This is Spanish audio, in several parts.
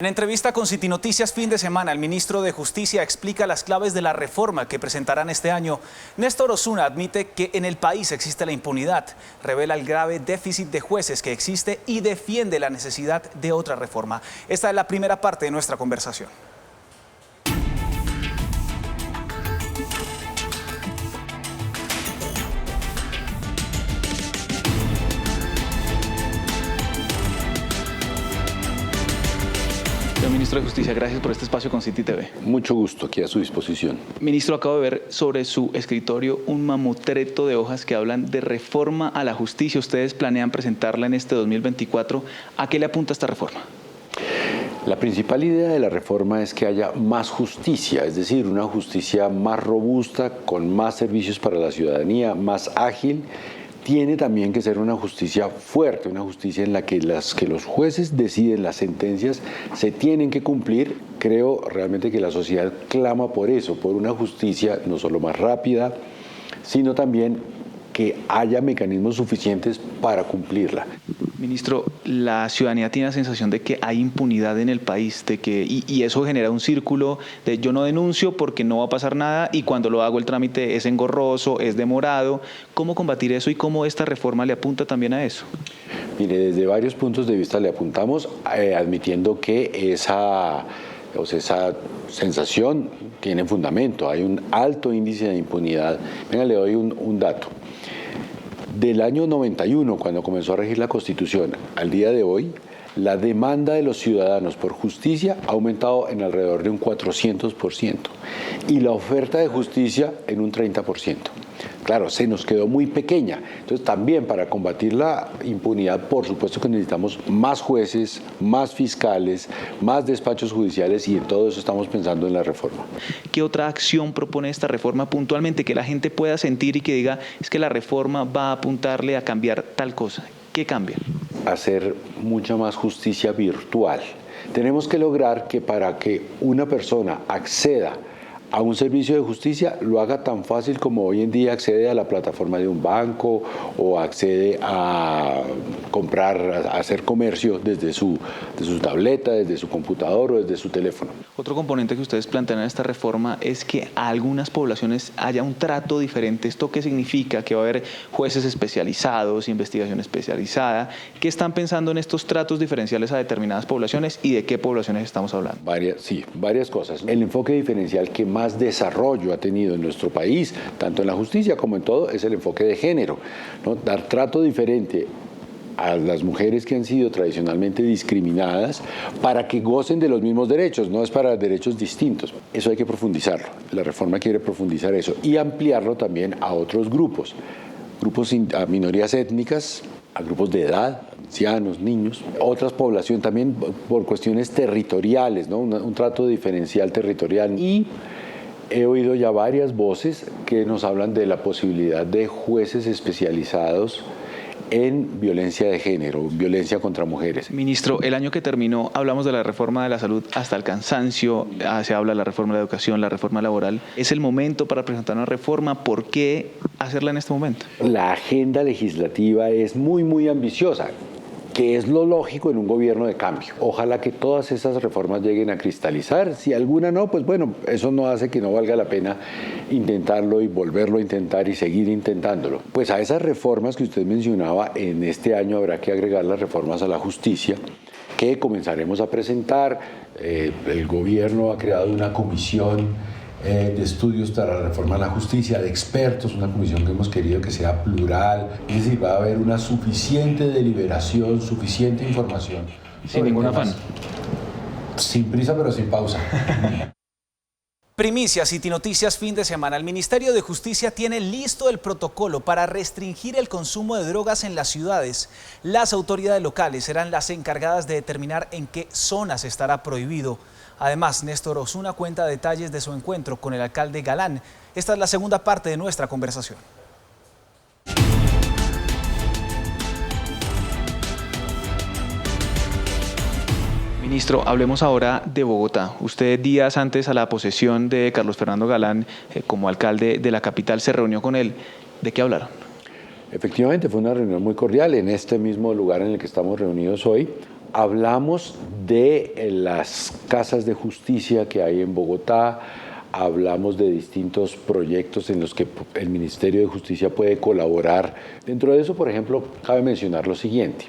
En entrevista con City Noticias fin de semana, el ministro de Justicia explica las claves de la reforma que presentarán este año. Néstor Osuna admite que en el país existe la impunidad, revela el grave déficit de jueces que existe y defiende la necesidad de otra reforma. Esta es la primera parte de nuestra conversación. Ministro de Justicia, gracias por este espacio con City TV. Mucho gusto, aquí a su disposición. Ministro, acabo de ver sobre su escritorio un mamotreto de hojas que hablan de reforma a la justicia. Ustedes planean presentarla en este 2024. ¿A qué le apunta esta reforma? La principal idea de la reforma es que haya más justicia, es decir, una justicia más robusta, con más servicios para la ciudadanía, más ágil. Tiene también que ser una justicia fuerte, una justicia en la que los jueces deciden, las sentencias se tienen que cumplir. Creo realmente que la sociedad clama por eso, por una justicia no solo más rápida, sino también que haya mecanismos suficientes para cumplirla. Ministro, la ciudadanía tiene la sensación de que hay impunidad en el país, y eso genera un círculo de yo no denuncio porque no va a pasar nada y cuando lo hago el trámite es engorroso, es demorado. ¿Cómo combatir eso y cómo esta reforma le apunta también a eso? Mire, desde varios puntos de vista le apuntamos, admitiendo que esa sensación tiene fundamento. Hay un alto índice de impunidad. Venga, le doy un dato. Del año 91, cuando comenzó a regir la Constitución, al día de hoy, la demanda de los ciudadanos por justicia ha aumentado en alrededor de un 400% y la oferta de justicia en un 30%. Claro, se nos quedó muy pequeña. Entonces, también para combatir la impunidad, por supuesto que necesitamos más jueces, más fiscales, más despachos judiciales y en todo eso estamos pensando en la reforma. ¿Qué otra acción propone esta reforma puntualmente que la gente pueda sentir y que diga es que la reforma va a apuntarle a cambiar tal cosa? ¿Qué cambia? Hacer mucha más justicia virtual. Tenemos que lograr que para que una persona acceda a un servicio de justicia lo haga tan fácil como hoy en día accede a la plataforma de un banco o accede a comprar, a hacer comercio desde su tableta, desde su computador o desde su teléfono. Otro componente que ustedes plantean en esta reforma es que a algunas poblaciones haya un trato diferente. ¿Esto qué significa? Que va a haber jueces especializados, investigación especializada. ¿Qué están pensando en estos tratos diferenciales a determinadas poblaciones y de qué poblaciones estamos hablando? Varias cosas. El enfoque diferencial que más desarrollo ha tenido en nuestro país, tanto en la justicia como en todo, es el enfoque de género, ¿no? Dar trato diferente a las mujeres que han sido tradicionalmente discriminadas para que gocen de los mismos derechos, no es para derechos distintos. Eso hay que profundizarlo. La reforma quiere profundizar eso y ampliarlo también a otros grupos, a minorías étnicas, a grupos de edad, ancianos, niños, otras poblaciones también por cuestiones territoriales, ¿no? Un trato diferencial territorial. Y he oído ya varias voces que nos hablan de la posibilidad de jueces especializados en violencia de género, violencia contra mujeres. Ministro, el año que terminó hablamos de la reforma de la salud hasta el cansancio, se habla de la reforma de la educación, la reforma laboral. ¿Es el momento para presentar una reforma? ¿Por qué hacerla en este momento? La agenda legislativa es muy ambiciosa, que es lo lógico en un gobierno de cambio. Ojalá que todas esas reformas lleguen a cristalizar. Si alguna no, pues bueno, eso no hace que no valga la pena intentarlo y volverlo a intentar y seguir intentándolo. Pues a esas reformas que usted mencionaba, en este año habrá que agregar las reformas a la justicia, que comenzaremos a presentar. El gobierno ha creado una comisión de estudios para la reforma de la justicia, de expertos, una comisión que hemos querido que sea plural, es decir, va a haber una suficiente deliberación, suficiente información. Sin ningún afán. Sin prisa, pero sin pausa. Primicia, City Noticias fin de semana. El Ministerio de Justicia tiene listo el protocolo para restringir el consumo de drogas en las ciudades. Las autoridades locales serán las encargadas de determinar en qué zonas estará prohibido. Además, Néstor Osuna cuenta detalles de su encuentro con el alcalde Galán. Esta es la segunda parte de nuestra conversación. Ministro, hablemos ahora de Bogotá. Usted días antes a la posesión de Carlos Fernando Galán como alcalde de la capital se reunió con él. ¿De qué hablaron? Efectivamente, fue una reunión muy cordial en este mismo lugar en el que estamos reunidos hoy, hablamos de las casas de justicia que hay en Bogotá, hablamos de distintos proyectos en los que el Ministerio de Justicia puede colaborar. Dentro de eso, por ejemplo, cabe mencionar lo siguiente.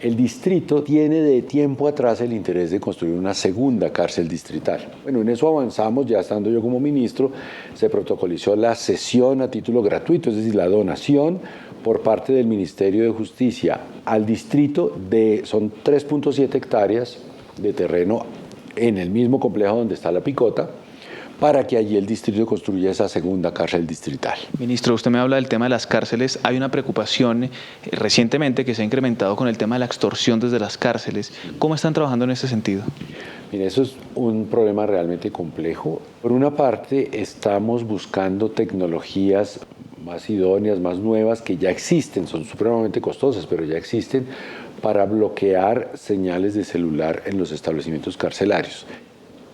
El distrito tiene de tiempo atrás el interés de construir una segunda cárcel distrital. Bueno, en eso avanzamos, ya estando yo como ministro, se protocolizó la cesión a título gratuito, es decir, la donación por parte del Ministerio de Justicia al distrito son 3.7 hectáreas de terreno en el mismo complejo donde está la Picota, para que allí el distrito construya esa segunda cárcel distrital. Ministro, usted me habla del tema de las cárceles. Hay una preocupación recientemente que se ha incrementado con el tema de la extorsión desde las cárceles. ¿Cómo están trabajando en ese sentido? Mire, eso es un problema realmente complejo. Por una parte, estamos buscando tecnologías más idóneas, más nuevas, que ya existen, son supremamente costosas, pero ya existen, para bloquear señales de celular en los establecimientos carcelarios.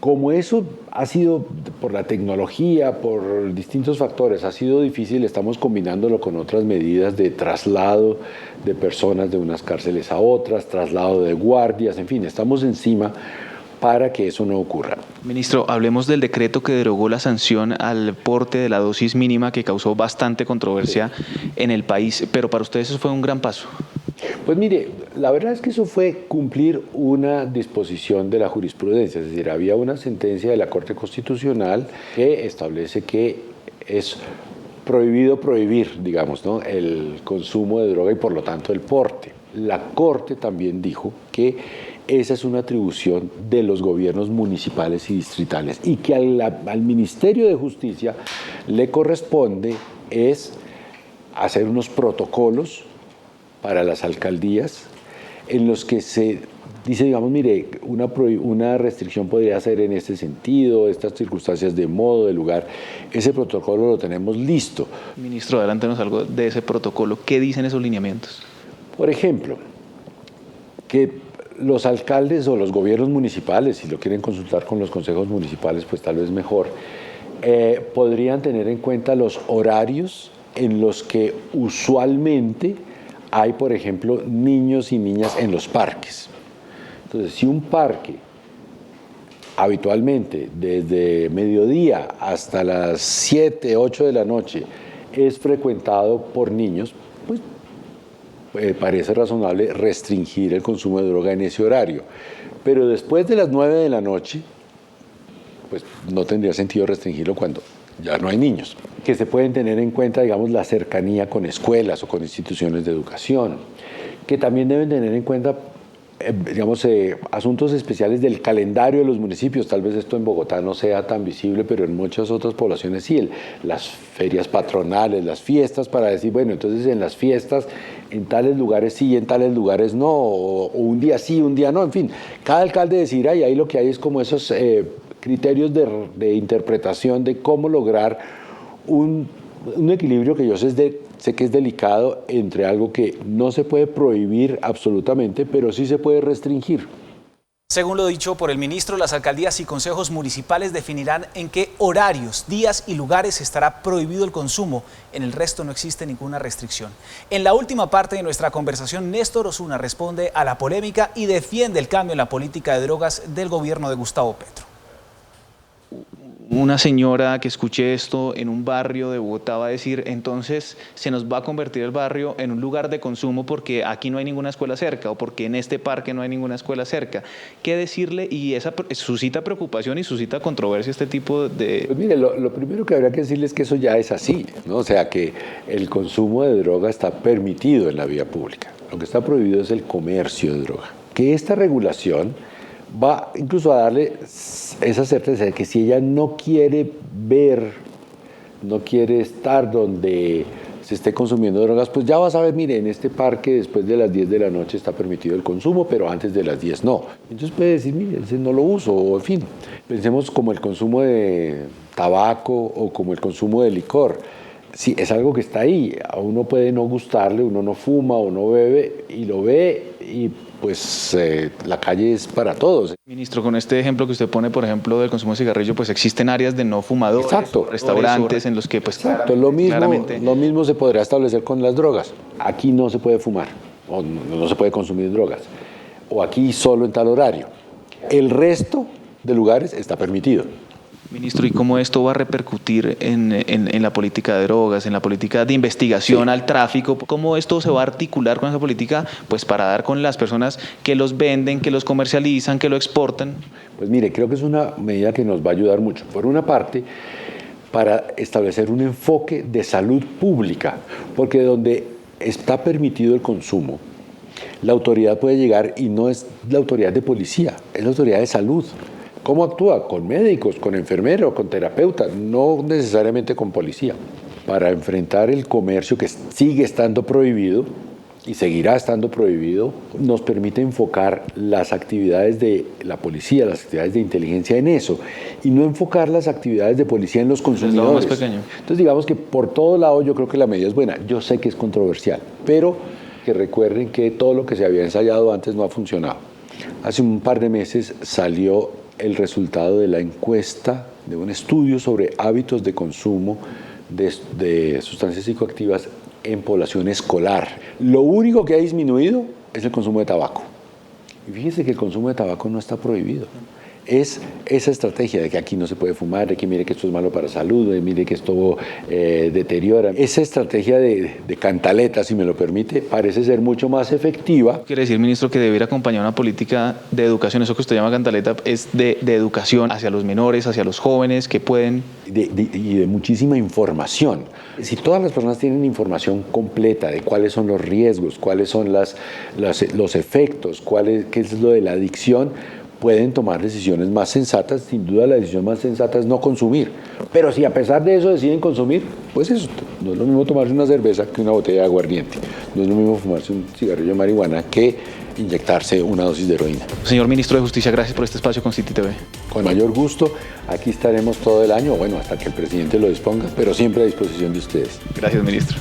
Como eso ha sido, por la tecnología, por distintos factores, ha sido difícil, estamos combinándolo con otras medidas de traslado de personas de unas cárceles a otras, traslado de guardias, en fin, estamos encima para que eso no ocurra. Ministro, hablemos del decreto que derogó la sanción al porte de la dosis mínima, que causó bastante controversia en el país, pero para ustedes eso fue un gran paso. Pues mire, la verdad es que eso fue cumplir una disposición de la jurisprudencia, es decir, había una sentencia de la Corte Constitucional que establece que es prohibido prohibir, digamos, ¿no?, el consumo de droga y por lo tanto el porte. La Corte también dijo que esa es una atribución de los gobiernos municipales y distritales y que al Ministerio de Justicia le corresponde es hacer unos protocolos para las alcaldías en los que se dice, digamos, mire, una restricción podría ser en este sentido, estas circunstancias de modo, de lugar. Ese protocolo lo tenemos listo. Ministro, adelántenos algo de ese protocolo. ¿Qué dicen esos lineamientos? Por ejemplo, que los alcaldes o los gobiernos municipales, si lo quieren consultar con los consejos municipales, pues tal vez mejor, podrían tener en cuenta los horarios en los que usualmente hay, por ejemplo, niños y niñas en los parques. Entonces, si un parque habitualmente desde mediodía hasta las 7, 8 de la noche es frecuentado por niños, pues parece razonable restringir el consumo de droga en ese horario. Pero después de las 9 de la noche, pues no tendría sentido restringirlo cuando ya no hay niños. Que se pueden tener en cuenta, digamos, la cercanía con escuelas o con instituciones de educación, que también deben tener en cuenta, digamos, asuntos especiales del calendario de los municipios. Tal vez esto en Bogotá no sea tan visible, pero en muchas otras poblaciones sí. Las ferias patronales, las fiestas, para decir, bueno, entonces en las fiestas, en tales lugares sí, en tales lugares no, o un día sí, un día no, en fin. Cada alcalde decidirá y ahí lo que hay es como esos criterios de interpretación de cómo lograr un equilibrio que yo sé que es delicado entre algo que no se puede prohibir absolutamente, pero sí se puede restringir. Según lo dicho por el ministro, las alcaldías y consejos municipales definirán en qué horarios, días y lugares estará prohibido el consumo. En el resto no existe ninguna restricción. En la última parte de nuestra conversación, Néstor Osuna responde a la polémica y defiende el cambio en la política de drogas del gobierno de Gustavo Petro. Una señora que escuche esto en un barrio de Bogotá va a decir, entonces se nos va a convertir el barrio en un lugar de consumo porque aquí no hay ninguna escuela cerca o porque en este parque no hay ninguna escuela cerca. ¿Qué decirle? Y eso suscita preocupación y suscita controversia este tipo de... Pues mire, lo primero que habría que decirle es que eso ya es así, ¿no? O sea, que el consumo de droga está permitido en la vía pública. Lo que está prohibido es el comercio de droga. Que esta regulación va incluso a darle esa certeza de que si ella no quiere ver, no quiere estar donde se esté consumiendo drogas, pues ya va a saber, mire, en este parque después de las 10 de la noche está permitido el consumo, pero antes de las 10 no. Entonces puede decir, mire, ese no lo uso, o en fin, pensemos como el consumo de tabaco o como el consumo de licor. Sí, es algo que está ahí, a uno puede no gustarle, uno no fuma o no bebe y lo ve y pues la calle es para todos. Ministro, con este ejemplo que usted pone, por ejemplo, del consumo de cigarrillo, pues existen áreas de no fumadores, exacto, restaurantes en los que pues exacto, lo mismo se podrá establecer con las drogas. Aquí no se puede fumar o no se puede consumir drogas. o aquí solo en tal horario. El resto de lugares está permitido. Ministro, ¿y cómo esto va a repercutir en la política de drogas, en la política de investigación al tráfico? ¿Cómo esto se va a articular con esa política pues para dar con las personas que los venden, que los comercializan, que lo exportan? Pues mire, creo que es una medida que nos va a ayudar mucho. Por una parte, para establecer un enfoque de salud pública, porque donde está permitido el consumo, la autoridad puede llegar y no es la autoridad de policía, es la autoridad de salud. ¿Cómo actúa? Con médicos, con enfermeros, con terapeutas, no necesariamente con policía. Para enfrentar el comercio que sigue estando prohibido y seguirá estando prohibido, nos permite enfocar las actividades de la policía, las actividades de inteligencia en eso, y no enfocar las actividades de policía en los consumidores. Más pequeño. Entonces digamos que por todo lado yo creo que la medida es buena. Yo sé que es controversial, pero que recuerden que todo lo que se había ensayado antes no ha funcionado. Hace un par de meses salió el resultado de la encuesta de un estudio sobre hábitos de consumo de sustancias psicoactivas en población escolar. Lo único que ha disminuido es el consumo de tabaco. Y fíjense que el consumo de tabaco no está prohibido. Es esa estrategia de que aquí no se puede fumar, de que mire que esto es malo para la salud, de mire que esto deteriora. Esa estrategia de cantaleta, si me lo permite, parece ser mucho más efectiva. Quiere decir, ministro, que debiera acompañar una política de educación, eso que usted llama cantaleta, es de educación hacia los menores, hacia los jóvenes que pueden... Y de muchísima información. Si todas las personas tienen información completa de cuáles son los riesgos, cuáles son los efectos, qué es lo de la adicción, pueden tomar decisiones más sensatas. Sin duda la decisión más sensata es no consumir. Pero si a pesar de eso deciden consumir, pues eso, no es lo mismo tomarse una cerveza que una botella de aguardiente. No es lo mismo fumarse un cigarrillo de marihuana que inyectarse una dosis de heroína. Señor Ministro de Justicia, gracias por este espacio con City TV. Con mayor gusto, aquí estaremos todo el año, bueno, hasta que el presidente lo disponga, pero siempre a disposición de ustedes. Gracias, ministro.